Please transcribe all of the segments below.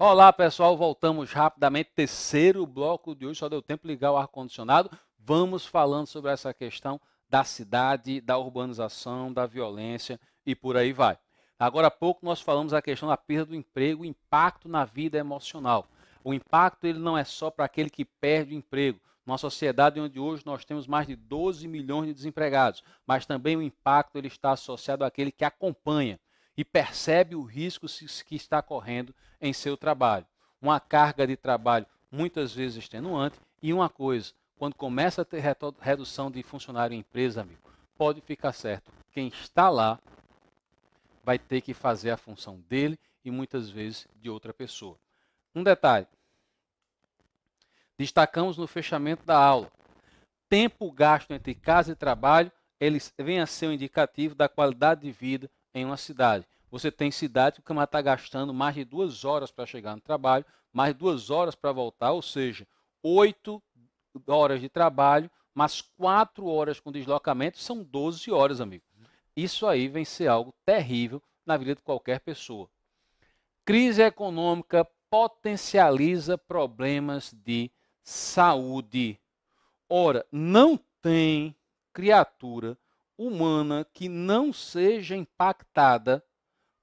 Olá, pessoal, voltamos rapidamente. Terceiro bloco de hoje, só deu tempo de ligar o ar-condicionado. Vamos falando sobre essa questão da cidade, da urbanização, da violência e por aí vai. Agora há pouco nós falamos a questão da perda do emprego, o impacto na vida emocional. O impacto ele não é só para aquele que perde o emprego. Numa sociedade onde hoje nós temos mais de 12 milhões de desempregados, mas também o impacto ele está associado àquele que acompanha e percebe o risco que está correndo em seu trabalho. Uma carga de trabalho muitas vezes extenuante e uma coisa, quando começa a ter redução de funcionário em empresa, amigo, pode ficar certo, quem está lá vai ter que fazer a função dele e muitas vezes de outra pessoa. Um detalhe, destacamos no fechamento da aula, tempo gasto entre casa e trabalho, ele vem a ser um indicativo da qualidade de vida em uma cidade. Você tem cidade que o camarada está gastando mais de 2 horas para chegar no trabalho, mais 2 horas para voltar, ou seja, 8 horas de trabalho, mais 4 horas com deslocamento, são 12 horas, amigo. Isso aí vem ser algo terrível na vida de qualquer pessoa. Crise econômica potencializa problemas de saúde. Ora, não tem criatura humana que não seja impactada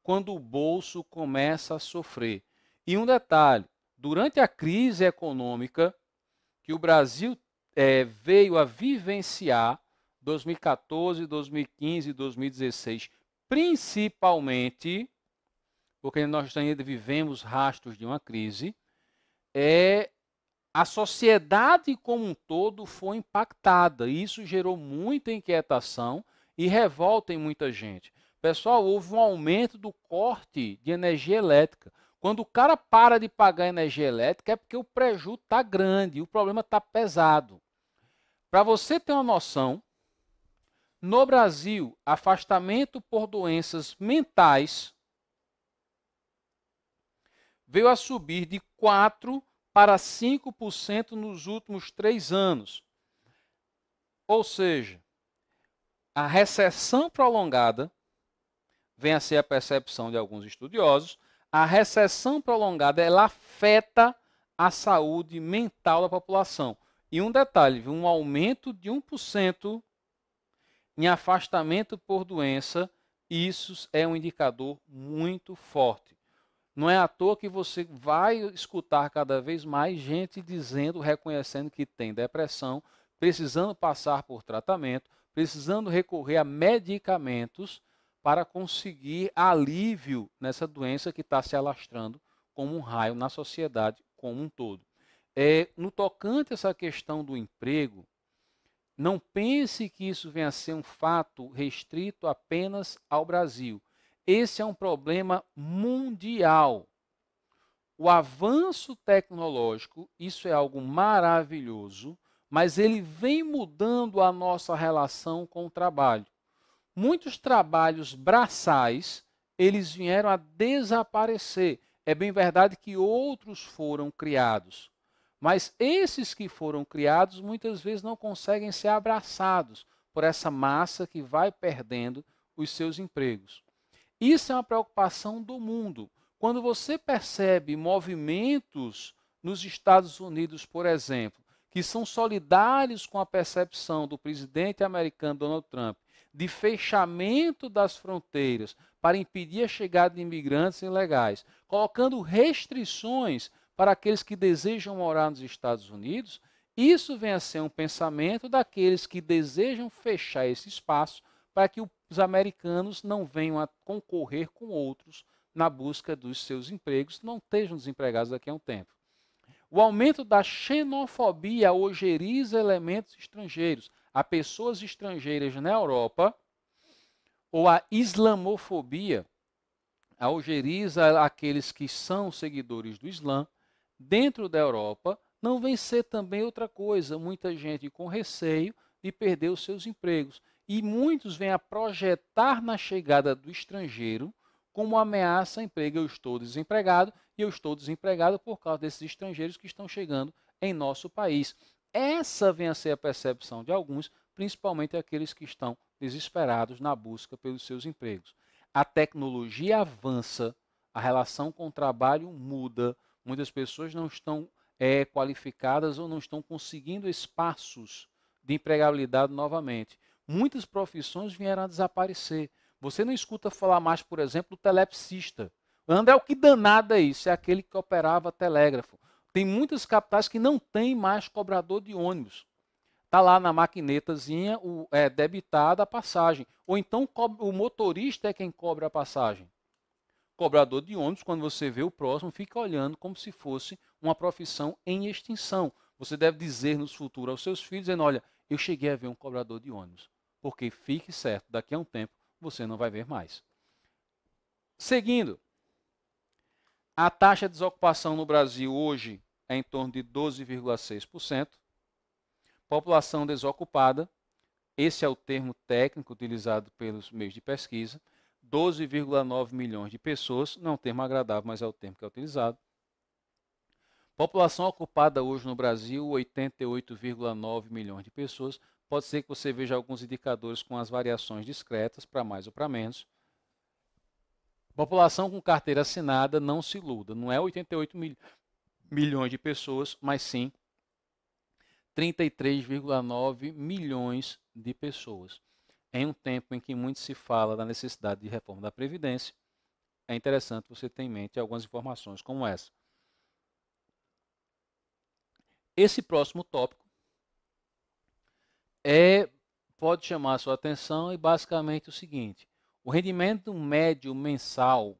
quando o bolso começa a sofrer. E um detalhe, durante a crise econômica que o Brasil veio a vivenciar, 2014, 2015 e 2016, principalmente, porque nós ainda vivemos rastros de uma crise, a sociedade como um todo foi impactada. Isso gerou muita inquietação e revolta em muita gente. Pessoal, houve um aumento do corte de energia elétrica. Quando o cara para de pagar energia elétrica é porque o prejuízo está grande, o problema está pesado. Para você ter uma noção, no Brasil, afastamento por doenças mentais veio a subir de 4% para 5% nos últimos 3 anos. Ou seja, a recessão prolongada, vem a ser a percepção de alguns estudiosos, a recessão prolongada ela afeta a saúde mental da população. E um detalhe, um aumento de 1% em afastamento por doença, isso é um indicador muito forte. Não é à toa que você vai escutar cada vez mais gente dizendo, reconhecendo que tem depressão, precisando passar por tratamento, precisando recorrer a medicamentos para conseguir alívio nessa doença que está se alastrando como um raio na sociedade como um todo. No tocante a essa questão do emprego, não pense que isso venha a ser um fato restrito apenas ao Brasil. Esse é um problema mundial. O avanço tecnológico, isso é algo maravilhoso, mas ele vem mudando a nossa relação com o trabalho. Muitos trabalhos braçais, eles vieram a desaparecer. É bem verdade que outros foram criados, mas esses que foram criados muitas vezes não conseguem ser abraçados por essa massa que vai perdendo os seus empregos. Isso é uma preocupação do mundo. Quando você percebe movimentos nos Estados Unidos, por exemplo, que são solidários com a percepção do presidente americano Donald Trump de fechamento das fronteiras para impedir a chegada de imigrantes ilegais, colocando restrições para aqueles que desejam morar nos Estados Unidos, isso vem a ser um pensamento daqueles que desejam fechar esse espaço para que os americanos não venham a concorrer com outros na busca dos seus empregos, não estejam desempregados daqui a um tempo. O aumento da xenofobia ojeriza elementos estrangeiros. Há pessoas estrangeiras na Europa, ou a islamofobia, ojeriza aqueles que são seguidores do Islã, dentro da Europa, não vem ser também outra coisa. Muita gente com receio de perder os seus empregos. E muitos vêm a projetar na chegada do estrangeiro como ameaça a emprego. Eu estou desempregado e eu estou desempregado por causa desses estrangeiros que estão chegando em nosso país. Essa vem a ser a percepção de alguns, principalmente aqueles que estão desesperados na busca pelos seus empregos. A tecnologia avança, a relação com o trabalho muda, Muitas pessoas não estão qualificadas ou não estão conseguindo espaços de empregabilidade novamente. Muitas profissões vieram a desaparecer. Você não escuta falar mais, por exemplo, do telepsista. André, o que danado é isso? É aquele que operava telégrafo. Tem muitas capitais que não tem mais cobrador de ônibus. Está lá na maquinetazinha debitada a passagem. Ou então o motorista é quem cobra a passagem. Cobrador de ônibus, quando você vê o próximo, fica olhando como se fosse uma profissão em extinção. Você deve dizer no futuro aos seus filhos, dizendo, olha, eu cheguei a ver um cobrador de ônibus. Porque fique certo, daqui a um tempo você não vai ver mais. Seguindo, a taxa de desocupação no Brasil hoje é em torno de 12,6%. População desocupada, esse é o termo técnico utilizado pelos meios de pesquisa, 12,9 milhões de pessoas, não é um termo agradável, mas é o termo que é utilizado. População ocupada hoje no Brasil, 88,9 milhões de pessoas. Pode ser que você veja alguns indicadores com as variações discretas, para mais ou para menos. População com carteira assinada, não se iluda, não é 88 milhões de pessoas, mas sim 33,9 milhões de pessoas. Em um tempo em que muito se fala da necessidade de reforma da Previdência, é interessante você ter em mente algumas informações como essa. Esse próximo tópico pode chamar a sua atenção e basicamente o seguinte: o rendimento médio mensal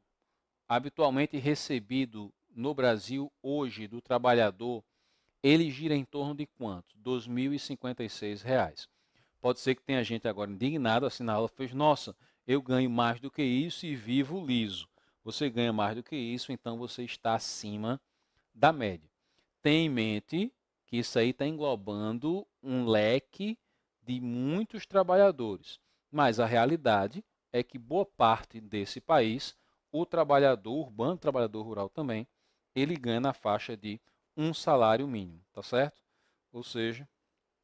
habitualmente recebido no Brasil hoje do trabalhador, ele gira em torno de quanto? R$ 2.056. Pode ser que tenha gente agora indignada, assim na aula, fez, nossa, eu ganho mais do que isso e vivo liso. Você ganha mais do que isso, então você está acima da média. Tenha em mente que isso aí está englobando um leque de muitos trabalhadores. Mas a realidade é que boa parte desse país, o trabalhador urbano, o trabalhador rural também, ele ganha na faixa de um salário mínimo, tá certo? Ou seja,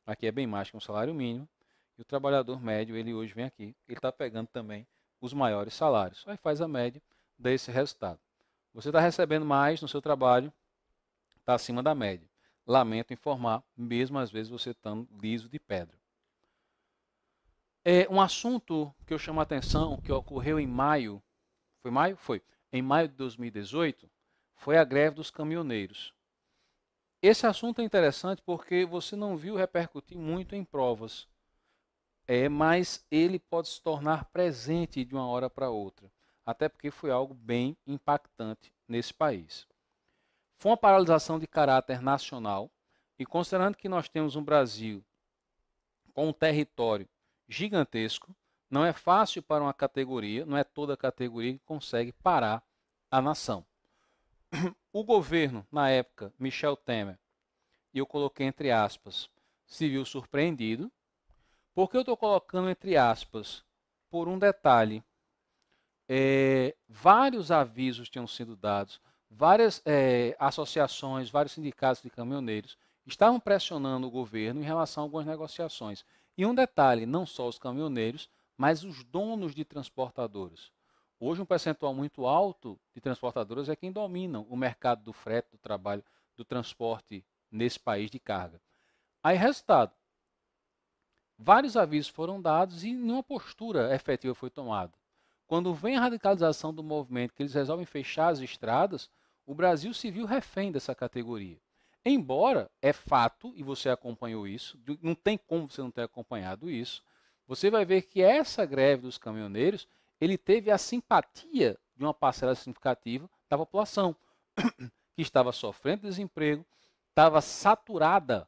aqui é bem mais que um salário mínimo. E o trabalhador médio, ele hoje vem aqui, ele está pegando também os maiores salários. Aí faz a média desse resultado. Você está recebendo mais no seu trabalho, está acima da média. Lamento informar, mesmo às vezes você estando liso de pedra. Um assunto que eu chamo a atenção, que ocorreu em maio, foi maio? Foi. Em maio de 2018, foi a greve dos caminhoneiros. Esse assunto é interessante porque você não viu repercutir muito em provas, mas ele pode se tornar presente de uma hora para outra, até porque foi algo bem impactante nesse país. Foi uma paralisação de caráter nacional e considerando que nós temos um Brasil com um território gigantesco, não é fácil para uma categoria, não é toda categoria que consegue parar a nação. O governo, na época, Michel Temer, e eu coloquei entre aspas, se viu surpreendido. Por que eu estou colocando entre aspas? Por um detalhe. Vários avisos tinham sido dados, várias associações, vários sindicatos de caminhoneiros estavam pressionando o governo em relação a algumas negociações. E um detalhe, não só os caminhoneiros, mas os donos de transportadoras. Hoje um percentual muito alto de transportadoras é quem domina o mercado do frete, do trabalho, do transporte nesse país de carga. Aí, resultado, vários avisos foram dados e nenhuma postura efetiva foi tomada. Quando vem a radicalização do movimento, que eles resolvem fechar as estradas, o Brasil se viu refém dessa categoria. Embora é fato, e você acompanhou isso, não tem como você não ter acompanhado isso, você vai ver que essa greve dos caminhoneiros, ele teve a simpatia de uma parcela significativa da população, que estava sofrendo desemprego, estava saturada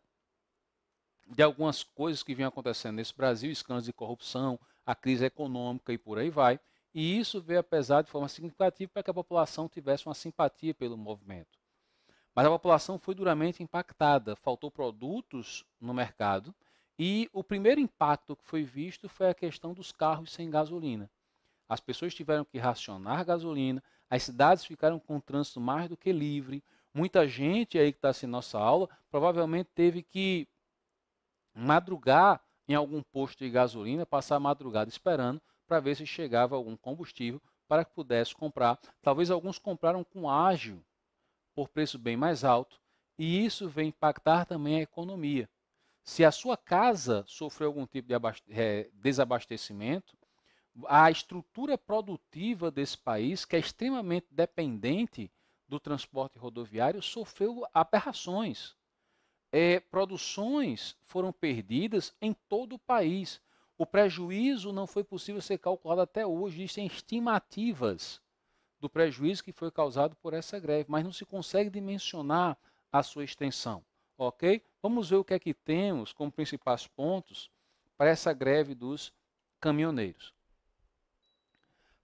de algumas coisas que vinham acontecendo nesse Brasil, escândalos de corrupção, a crise econômica e por aí vai, e isso veio a pesar de forma significativa para que a população tivesse uma simpatia pelo movimento. Mas a população foi duramente impactada, faltou produtos no mercado e o primeiro impacto que foi visto foi a questão dos carros sem gasolina. As pessoas tiveram que racionar gasolina, as cidades ficaram com o trânsito mais do que livre, muita gente aí que está assistindo nossa aula provavelmente teve que madrugar em algum posto de gasolina, passar a madrugada esperando para ver se chegava algum combustível para que pudesse comprar. Talvez alguns compraram com ágio por preço bem mais alto, e isso vem impactar também a economia. Se a sua casa sofreu algum tipo de desabastecimento, a estrutura produtiva desse país, que é extremamente dependente do transporte rodoviário, sofreu aberrações. Produções foram perdidas em todo o país. O prejuízo não foi possível ser calculado até hoje. Existem estimativas do prejuízo que foi causado por essa greve, mas não se consegue dimensionar a sua extensão. Ok? Vamos ver o que é que temos como principais pontos para essa greve dos caminhoneiros.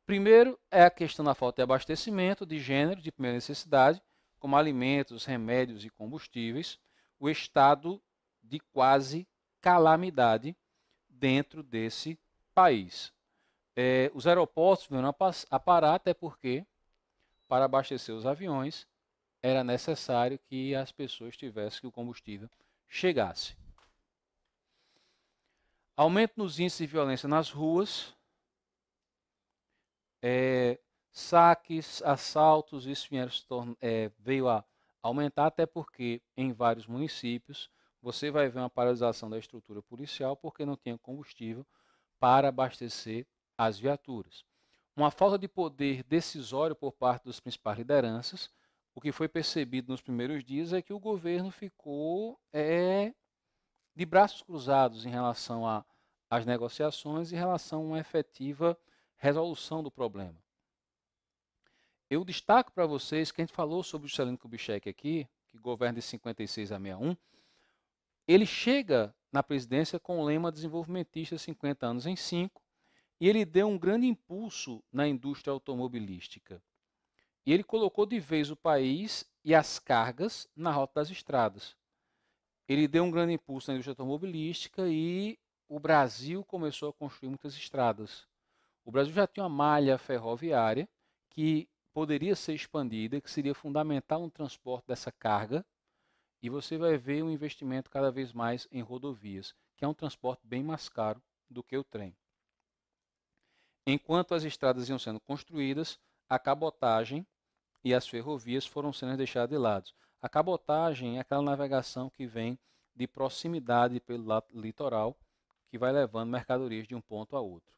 Primeiro é a questão da falta de abastecimento de gênero de primeira necessidade, como alimentos, remédios e combustíveis, o estado de quase calamidade dentro desse país. Os aeroportos vieram a parar, até porque, para abastecer os aviões, era necessário que as pessoas tivessem que o combustível chegasse. Aumento nos índices de violência nas ruas, saques, assaltos, isso veio a aumentar, até porque em vários municípios você vai ver uma paralisação da estrutura policial porque não tinha combustível para abastecer as viaturas. Uma falta de poder decisório por parte das principais lideranças. O que foi percebido nos primeiros dias é que o governo ficou de braços cruzados em relação às negociações, em relação a uma efetiva resolução do problema. Eu destaco para vocês que a gente falou sobre o Juscelino Kubitschek aqui, que governa de 56 a 61, ele chega na presidência com o lema desenvolvimentista 50 anos em 5, e ele deu um grande impulso na indústria automobilística. E ele colocou de vez o país e as cargas na rota das estradas. Ele deu um grande impulso na indústria automobilística e o Brasil começou a construir muitas estradas. O Brasil já tinha uma malha ferroviária que poderia ser expandida, que seria fundamental no transporte dessa carga, e você vai ver um investimento cada vez mais em rodovias, que é um transporte bem mais caro do que o trem. Enquanto as estradas iam sendo construídas, a cabotagem e as ferrovias foram sendo deixadas de lado. A cabotagem é aquela navegação que vem de proximidade pelo litoral, que vai levando mercadorias de um ponto a outro.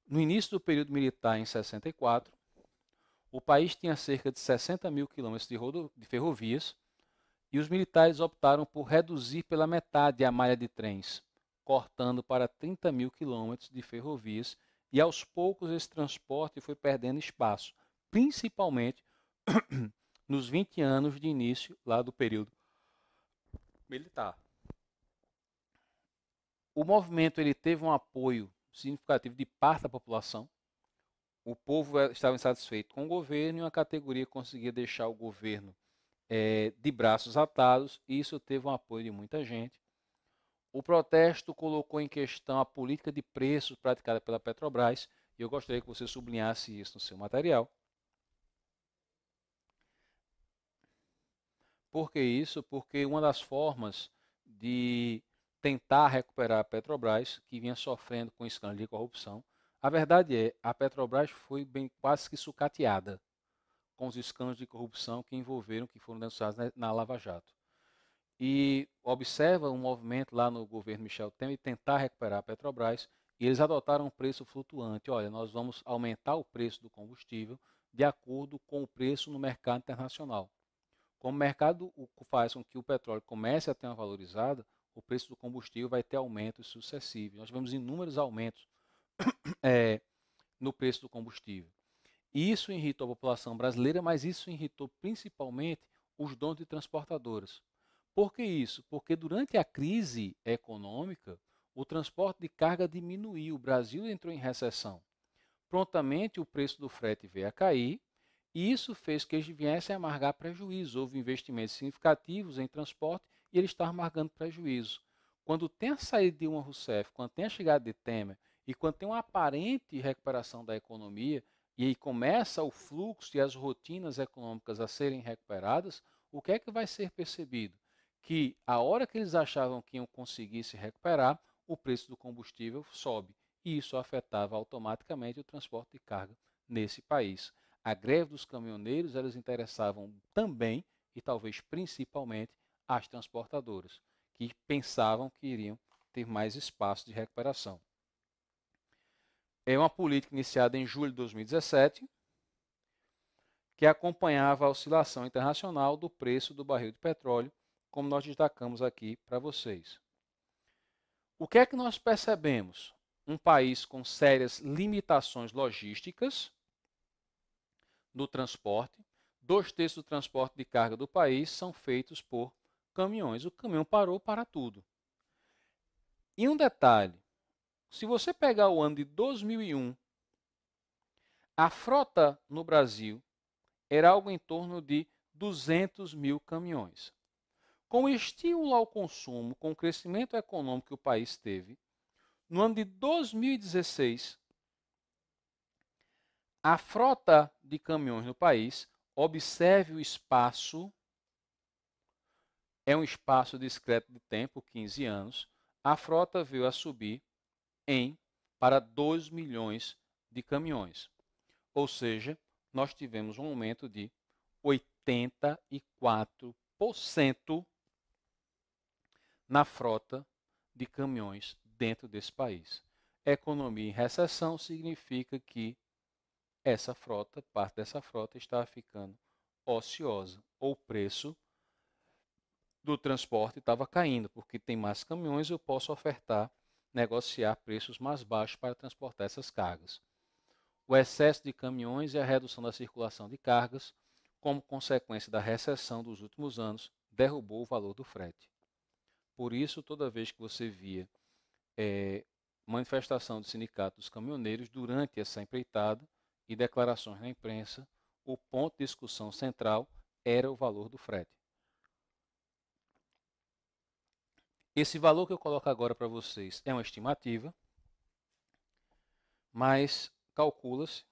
No início do período militar, em 64, o país tinha cerca de 60 mil quilômetros de ferrovias e os militares optaram por reduzir pela metade a malha de trens, cortando para 30 mil quilômetros de ferrovias, e aos poucos esse transporte foi perdendo espaço, principalmente nos 20 anos de início lá do período militar. O movimento ele teve um apoio significativo de parte da população. O povo estava insatisfeito com o governo e uma categoria conseguia deixar o governo de braços atados, e isso teve um apoio de muita gente. O protesto colocou em questão a política de preços praticada pela Petrobras, e eu gostaria que você sublinhasse isso no seu material. Por que isso? Porque uma das formas de tentar recuperar a Petrobras, que vinha sofrendo com escândalo de corrupção, a verdade é, a Petrobras foi quase que sucateada com os escândalos de corrupção que envolveram, que foram denunciados na Lava Jato. E observa um movimento lá no governo Michel Temer de tentar recuperar a Petrobras, e eles adotaram um preço flutuante. Olha, nós vamos aumentar o preço do combustível de acordo com o preço no mercado internacional. Como o mercado faz com que o petróleo comece a ter uma valorizada, o preço do combustível vai ter aumentos sucessivos. Nós tivemos inúmeros aumentos no preço do combustível. Isso irritou a população brasileira, mas isso irritou principalmente os donos de transportadoras. Por que isso? Porque durante a crise econômica, o transporte de carga diminuiu, o Brasil entrou em recessão. Prontamente o preço do frete veio a cair, e isso fez que eles viessem a amargar prejuízo. Houve investimentos significativos em transporte e eles estão amargando prejuízo. Quando tem a saída de Dilma Rousseff, quando tem a chegada de Temer e quando tem uma aparente recuperação da economia e aí começa o fluxo e as rotinas econômicas a serem recuperadas, o que é que vai ser percebido? Que a hora que eles achavam que iam conseguir se recuperar, o preço do combustível sobe. E isso afetava automaticamente o transporte de carga nesse país. A greve dos caminhoneiros, elas interessavam também, e talvez principalmente, as transportadoras, que pensavam que iriam ter mais espaço de recuperação. É uma política iniciada em julho de 2017, que acompanhava a oscilação internacional do preço do barril de petróleo, como nós destacamos aqui para vocês. O que é que nós percebemos? Um país com sérias limitações logísticas do transporte. 2/3 do transporte de carga do país são feitos por caminhões. O caminhão parou para tudo. E um detalhe, se você pegar o ano de 2001, a frota no Brasil era algo em torno de 200 mil caminhões. Com o estímulo ao consumo, com o crescimento econômico que o país teve, no ano de 2016, a frota de caminhões no país, observe o espaço, é um espaço discreto de tempo, 15 anos, a frota veio a subir para 2 milhões de caminhões. Ou seja, nós tivemos um aumento de 84% na frota de caminhões dentro desse país. Economia em recessão significa que essa frota, parte dessa frota, está ficando ociosa. Ou o preço do transporte estava caindo, porque tem mais caminhões, eu posso ofertar, negociar preços mais baixos para transportar essas cargas. O excesso de caminhões e a redução da circulação de cargas, como consequência da recessão dos últimos anos, derrubou o valor do frete. Por isso, toda vez que você via manifestação do sindicato dos caminhoneiros durante essa empreitada e declarações na imprensa, o ponto de discussão central era o valor do frete. Esse valor que eu coloco agora para vocês é uma estimativa, mas calcula-se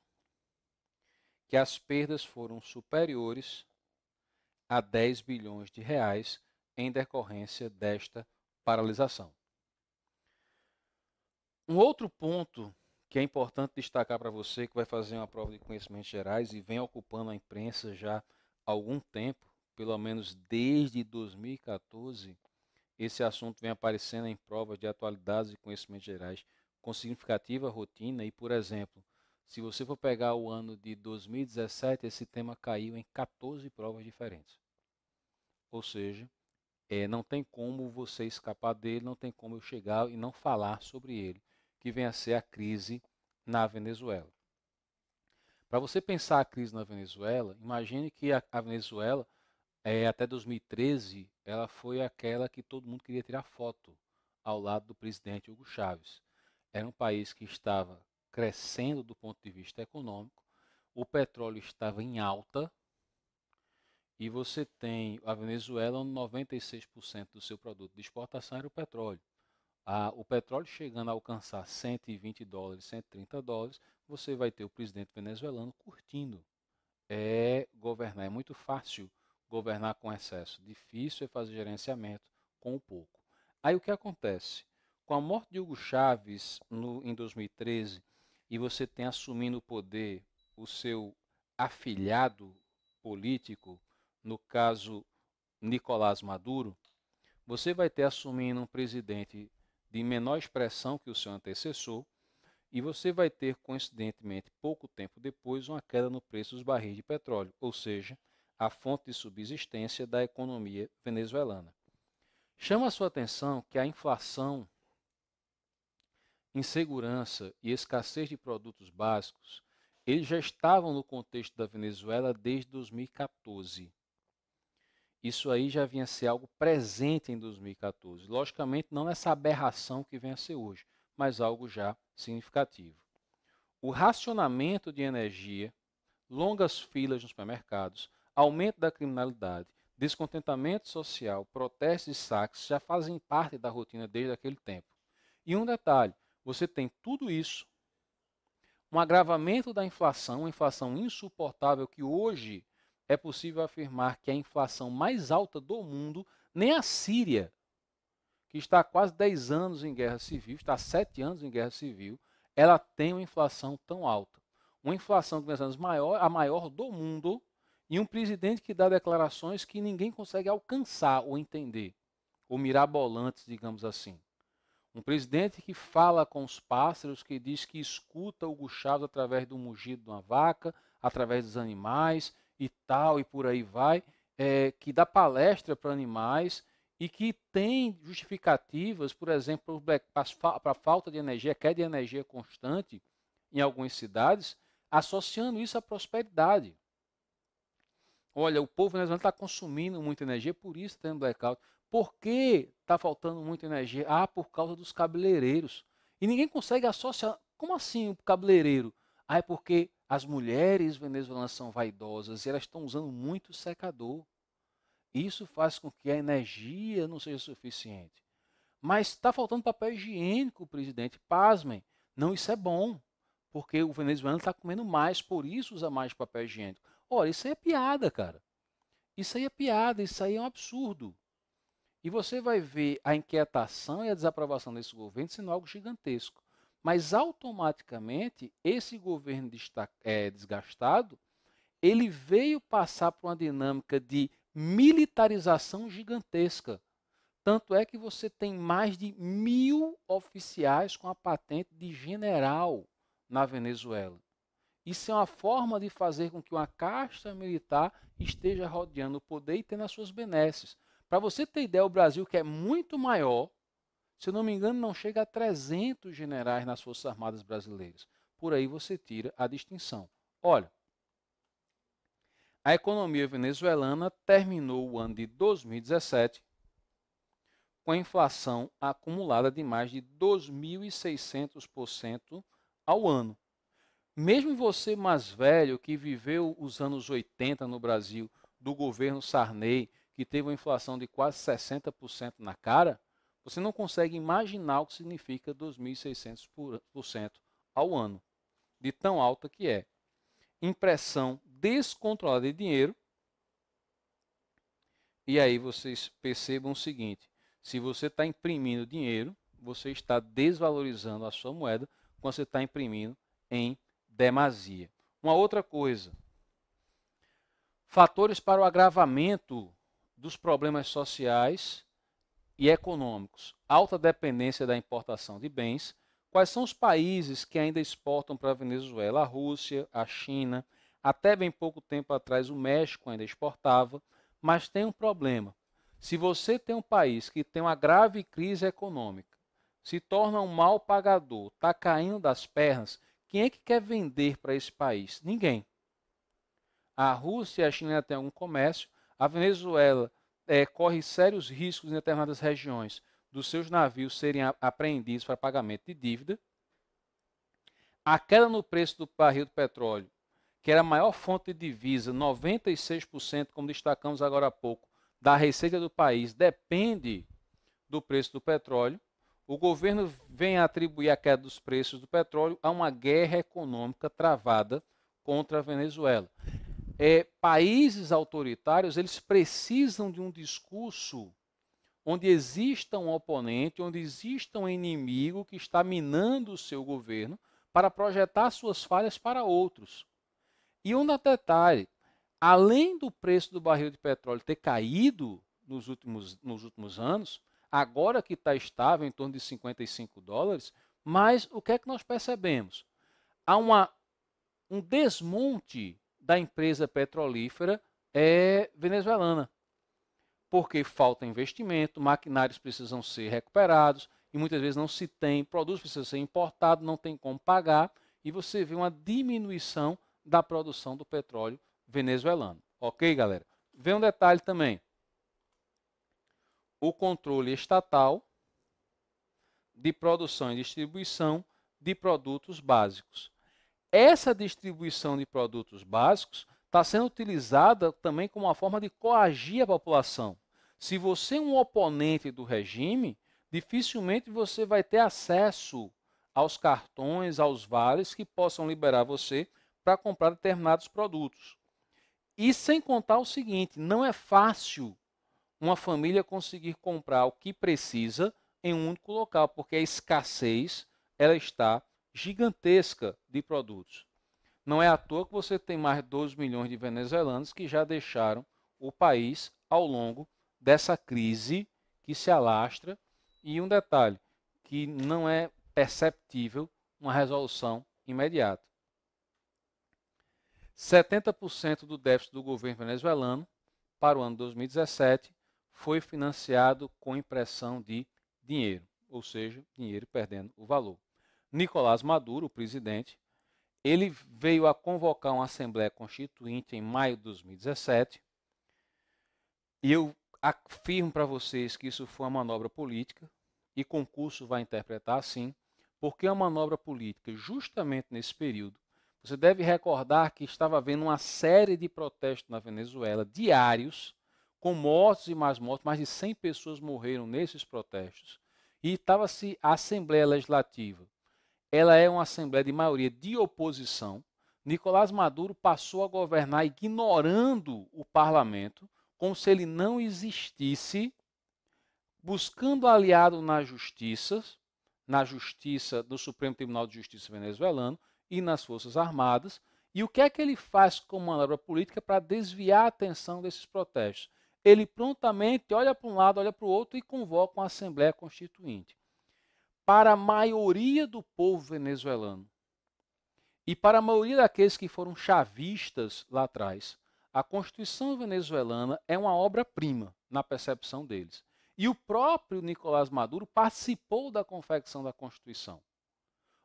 que as perdas foram superiores a 10 bilhões de reais em decorrência desta paralisação. Um outro ponto que é importante destacar para você, que vai fazer uma prova de conhecimentos gerais e vem ocupando a imprensa já há algum tempo, pelo menos desde 2014, esse assunto vem aparecendo em provas de atualidades e conhecimentos gerais com significativa rotina e, por exemplo, se você for pegar o ano de 2017, esse tema caiu em 14 provas diferentes. Ou seja, não tem como você escapar dele, não tem como eu chegar e não falar sobre ele, que vem a ser a crise na Venezuela. Para você pensar a crise na Venezuela, imagine que a Venezuela, até 2013, ela foi aquela que todo mundo queria tirar foto ao lado do presidente Hugo Chávez. Era um país que estava crescendo do ponto de vista econômico, o petróleo estava em alta, e você tem a Venezuela, onde 96% do seu produto de exportação era o petróleo. O petróleo chegando a alcançar 120 dólares, 130 dólares, você vai ter o presidente venezuelano curtindo. Governar é muito fácil governar com excesso, difícil é fazer gerenciamento com o pouco. Aí o que acontece? Com a morte de Hugo Chávez em 2013, e você tem assumindo o poder o seu afilhado político, no caso Nicolás Maduro, você vai ter assumindo um presidente de menor expressão que o seu antecessor, e você vai ter, coincidentemente, pouco tempo depois, uma queda no preço dos barris de petróleo, ou seja, a fonte de subsistência da economia venezuelana. Chama a sua atenção que a inflação, insegurança e escassez de produtos básicos, eles já estavam no contexto da Venezuela desde 2014. Isso aí já vinha a ser algo presente em 2014. Logicamente, não essa aberração que vem a ser hoje, mas algo já significativo. O racionamento de energia, longas filas nos supermercados, aumento da criminalidade, descontentamento social, protestos e saques já fazem parte da rotina desde aquele tempo. E um detalhe, você tem tudo isso, um agravamento da inflação, uma inflação insuportável que hoje é possível afirmar que é a inflação mais alta do mundo, nem a Síria, que está há quase 10 anos em guerra civil, está há 7 anos em guerra civil, ela tem uma inflação tão alta. uma inflação de anos maior, a maior do mundo, e um presidente que dá declarações que ninguém consegue alcançar ou entender, ou mirabolantes, digamos assim. Um presidente que fala com os pássaros, que diz que escuta o Hugo Chávez através do mugido de uma vaca, através dos animais e tal, e por aí vai, que dá palestra para animais e que tem justificativas, por exemplo, para a falta de energia, queda de energia constante em algumas cidades, associando isso à prosperidade. Olha, o povo venezuelano está consumindo muita energia, por isso está tendo blackout. Por que está faltando muita energia? Ah, por causa dos cabeleireiros. E ninguém consegue associar. Como assim o cabeleireiro? Ah, é porque as mulheres venezuelanas são vaidosas e elas estão usando muito secador. Isso faz com que a energia não seja suficiente. Mas está faltando papel higiênico, presidente. Pasmem. Não, isso é bom. Porque o venezuelano está comendo mais, por isso usa mais papel higiênico. Olha, isso aí é piada, cara. Isso aí é piada, isso aí é um absurdo. E você vai ver a inquietação e a desaprovação desse governo sendo algo gigantesco. Mas automaticamente, esse governo desgastado, ele veio passar por uma dinâmica de militarização gigantesca. Tanto é que você tem mais de 1.000 oficiais com a patente de general na Venezuela. Isso é uma forma de fazer com que uma casta militar esteja rodeando o poder e tendo as suas benesses. Para você ter ideia, o Brasil, que é muito maior, se eu não me engano, não chega a 300 generais nas Forças Armadas brasileiras. Por aí você tira a distinção. Olha, a economia venezuelana terminou o ano de 2017 com a inflação acumulada de mais de 2.600% ao ano. Mesmo você mais velho, que viveu os anos 80 no Brasil, do governo Sarney, que teve uma inflação de quase 60% na cara, você não consegue imaginar o que significa 2.600% ao ano, de tão alta que é. Impressão descontrolada de dinheiro. E aí vocês percebam o seguinte, se você está imprimindo dinheiro, você está desvalorizando a sua moeda quando você está imprimindo em demasia. Uma outra coisa, fatores para o agravamento dos problemas sociais e econômicos. Alta dependência da importação de bens. Quais são os países que ainda exportam para a Venezuela? A Rússia, a China, até bem pouco tempo atrás o México ainda exportava, mas tem um problema. Se você tem um país que tem uma grave crise econômica, se torna um mal pagador, está caindo das pernas, quem é que quer vender para esse país? Ninguém. A Rússia e a China têm algum comércio, a Venezuela corre sérios riscos em determinadas regiões dos seus navios serem apreendidos para pagamento de dívida. A queda no preço do barril do petróleo, que era a maior fonte de divisa, 96%, como destacamos agora há pouco, da receita do país, depende do preço do petróleo. O governo vem a atribuir a queda dos preços do petróleo a uma guerra econômica travada contra a Venezuela. Países autoritários, eles precisam de um discurso onde exista um oponente, onde exista um inimigo que está minando o seu governo para projetar suas falhas para outros. E um detalhe, além do preço do barril de petróleo ter caído nos últimos anos, agora que está estável em torno de $55, mas o que é que nós percebemos? Há um desmonte da empresa petrolífera venezuelana, porque falta investimento, maquinários precisam ser recuperados e muitas vezes não se tem, produtos precisam ser importados, não tem como pagar e você vê uma diminuição da produção do petróleo venezuelano. Ok, galera? Vem um detalhe também. O controle estatal de produção e distribuição de produtos básicos. Essa distribuição de produtos básicos está sendo utilizada também como uma forma de coagir a população. Se você é um oponente do regime, dificilmente você vai ter acesso aos cartões, aos vales que possam liberar você para comprar determinados produtos. E sem contar o seguinte, não é fácil uma família conseguir comprar o que precisa em um único local, porque a escassez ela está gigantesca de produtos. Não é à toa que você tem mais de 12 milhões de venezuelanos que já deixaram o país ao longo dessa crise que se alastra. E um detalhe, que não é perceptível uma resolução imediata. 70% do déficit do governo venezuelano para o ano 2017 foi financiado com impressão de dinheiro, ou seja, dinheiro perdendo o valor. Nicolás Maduro, o presidente, ele veio a convocar uma Assembleia Constituinte em maio de 2017 e eu afirmo para vocês que isso foi uma manobra política e concurso vai interpretar assim, porque é uma manobra política justamente nesse período. Você deve recordar que estava havendo uma série de protestos na Venezuela, diários, com mortos e mais mortos, mais de 100 pessoas morreram nesses protestos. E estava-se a Assembleia Legislativa. Ela é uma Assembleia de maioria de oposição. Nicolás Maduro passou a governar ignorando o parlamento, como se ele não existisse, buscando aliado na justiça do Supremo Tribunal de Justiça venezuelano e nas Forças Armadas. E o que é que ele faz como manobra política para desviar a atenção desses protestos? Ele prontamente olha para um lado, olha para o outro e convoca uma Assembleia Constituinte. Para a maioria do povo venezuelano e para a maioria daqueles que foram chavistas lá atrás, a Constituição venezuelana é uma obra-prima na percepção deles. E o próprio Nicolás Maduro participou da confecção da Constituição.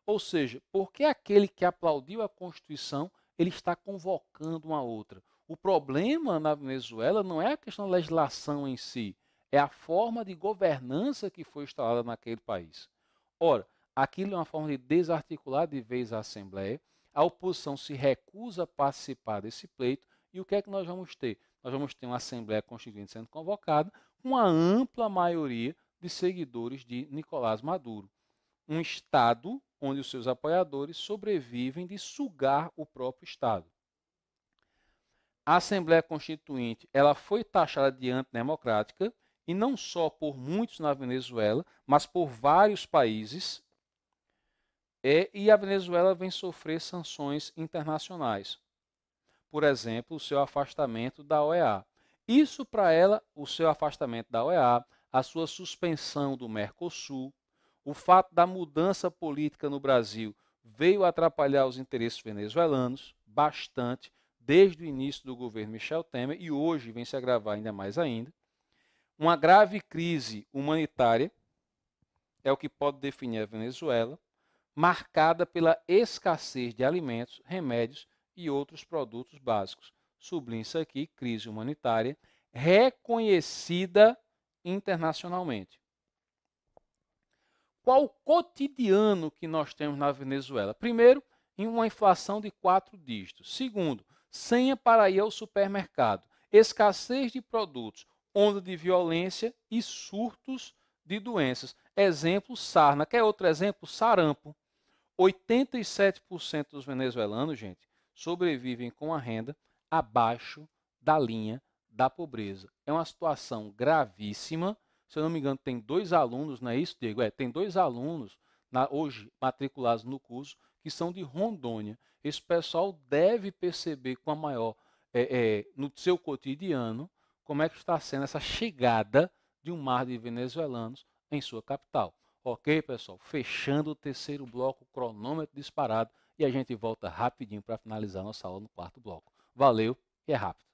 Ou seja, porque aquele que aplaudiu a Constituição, ele está convocando uma outra. O problema na Venezuela não é a questão da legislação em si, é a forma de governança que foi instalada naquele país. Ora, aquilo é uma forma de desarticular de vez a Assembleia, a oposição se recusa a participar desse pleito, e o que é que nós vamos ter? Nós vamos ter uma Assembleia Constituinte sendo convocada com uma ampla maioria de seguidores de Nicolás Maduro. Um Estado onde os seus apoiadores sobrevivem de sugar o próprio Estado. A Assembleia Constituinte ela foi taxada de antidemocrática, e não só por muitos na Venezuela, mas por vários países, e a Venezuela vem sofrer sanções internacionais. Por exemplo, o seu afastamento da OEA. Isso para ela, o seu afastamento da OEA, a sua suspensão do Mercosul, o fato da mudança política no Brasil veio atrapalhar os interesses venezuelanos bastante, desde o início do governo Michel Temer, e hoje vem se agravar ainda mais ainda. Uma grave crise humanitária é o que pode definir a Venezuela, marcada pela escassez de alimentos, remédios e outros produtos básicos. Sublinha-se aqui, crise humanitária, reconhecida internacionalmente. Qual o cotidiano que nós temos na Venezuela? Primeiro, em uma inflação de 4 dígitos. Segundo, senha para ir ao supermercado. Escassez de produtos, onda de violência e surtos de doenças. Exemplo, sarna. Quer outro exemplo? Sarampo. 87% dos venezuelanos, gente, sobrevivem com a renda abaixo da linha da pobreza. É uma situação gravíssima. Se eu não me engano, tem 2 alunos, não é isso, Diego? Tem 2 alunos hoje matriculados no curso que são de Rondônia. Esse pessoal deve perceber com a maior, no seu cotidiano, como é que está sendo essa chegada de um mar de venezuelanos em sua capital. Ok, pessoal? Fechando o terceiro bloco, cronômetro disparado, e a gente volta rapidinho para finalizar nossa aula no quarto bloco. Valeu e é rápido.